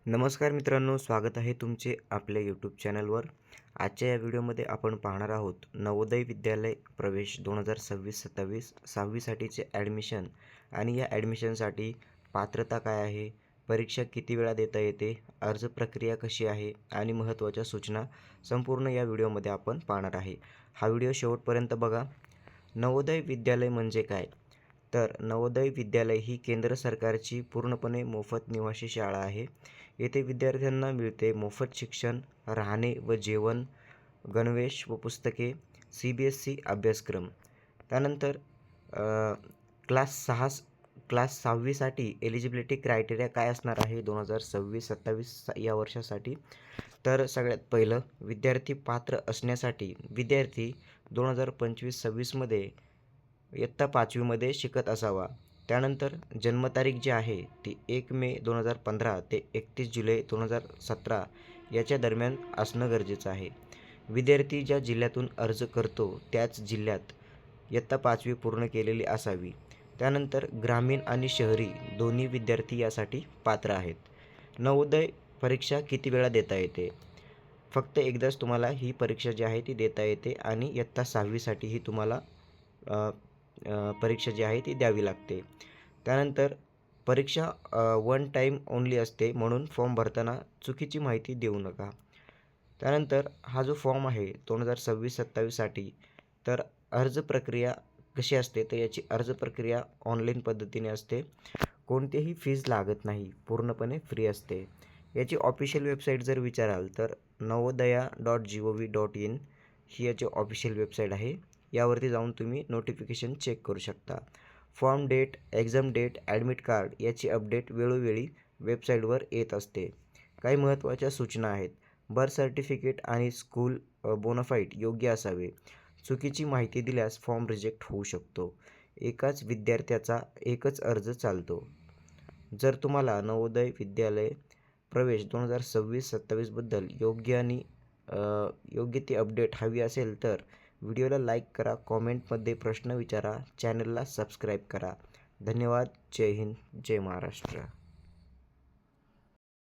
नमस्कार मित्रांनो, स्वागत आहे तुमचे आपल्या यूट्यूब चॅनलवर. आजच्या या व्हिडिओमध्ये आपण पाहणार आहोत नवोदय विद्यालय प्रवेश 2026-27 6वीसाठीचे ॲडमिशन आणि या ॲडमिशनसाठी पात्रता काय आहे, परीक्षा किती वेळा देता येते, अर्ज प्रक्रिया कशी आहे आणि महत्त्वाच्या सूचना संपूर्ण या व्हिडिओमध्ये आपण पाहणार आहे. हा व्हिडिओ शेवटपर्यंत बघा. नवोदय विद्यालय म्हणजे काय? तर नवोदय विद्यालय ही केंद्र सरकारची पूर्णपणे मोफत निवासी शाळा आहे. येथे विद्यार्थ्यांना मिळते मोफत शिक्षण, राहणे व जेवण, गणवेश व पुस्तके, CBSE अभ्यासक्रम. त्यानंतर क्लास 6वीसाठी एलिजिबिलिटी क्रायटेरिया काय असणार आहे 2026-27 या वर्षासाठी? तर सगळ्यात पहिलं, विद्यार्थी पात्र असण्यासाठी विद्यार्थी 2025-26मध्ये इयत्ता 5वीमध्ये शिकत असावा. त्यानंतर जन्मतारीख जी आहे ती 1 मे 2015 ते 31 जुलै 2017 याच्या दरम्यान असणं गरजेचं आहे. विद्यार्थी ज्या जिल्ह्यातून अर्ज करतो त्याच जिल्ह्यात इयत्ता 5वी पूर्ण केलेली असावी. त्यानंतर ग्रामीण आणि शहरी दोन्ही विद्यार्थी यासाठी पात्र आहेत. नवोदय परीक्षा किती वेळा देता येते? फक्त एकदाच तुम्हाला ही परीक्षा जी आहे ती देता येते आणि इयत्ता 6वीसाठीही तुम्हाला परीक्षा जी आहे ती द्यावी लागते. त्यानंतर परीक्षा वन टाईम ओन्ली असते, म्हणून फॉर्म भरताना चुकीची माहिती देऊ नका. त्यानंतर हा जो फॉर्म आहे 2026-27साठी, तर अर्ज प्रक्रिया कशी असते? तर याची अर्ज प्रक्रिया ऑनलाईन पद्धतीने असते. कोणतीही फीज लागत नाही, पूर्णपणे फ्री असते. याची ऑफिशियल वेबसाईट जर विचाराल तर navodaya.gov.in ही याची ऑफिशियल वेबसाईट आहे. यावरती जाऊन तुम्ही नोटिफिकेशन चेक करू शकता. Form date, exam date, admit card याची अपडेट वेळोवेळी वेबसाईटवर येत असते. काही महत्त्वाच्या सूचना आहेत. बर्थ सर्टिफिकेट आणि स्कूल बोनाफाईड योग्य असावे. चुकीची माहिती दिल्यास फॉर्म रिजेक्ट होऊ शकतो. एकाच विद्यार्थ्याचा एकच अर्ज चालतो. जर तुम्हाला नवोदय विद्यालय प्रवेश 2026-27 बद्दल योग्य ती अपडेट हवी असेल तर व्हिडिओला लाईक करा, कॉमेंटमध्ये प्रश्न विचारा, चॅनलला सबस्क्राईब करा. धन्यवाद. जय हिंद, जय महाराष्ट्र.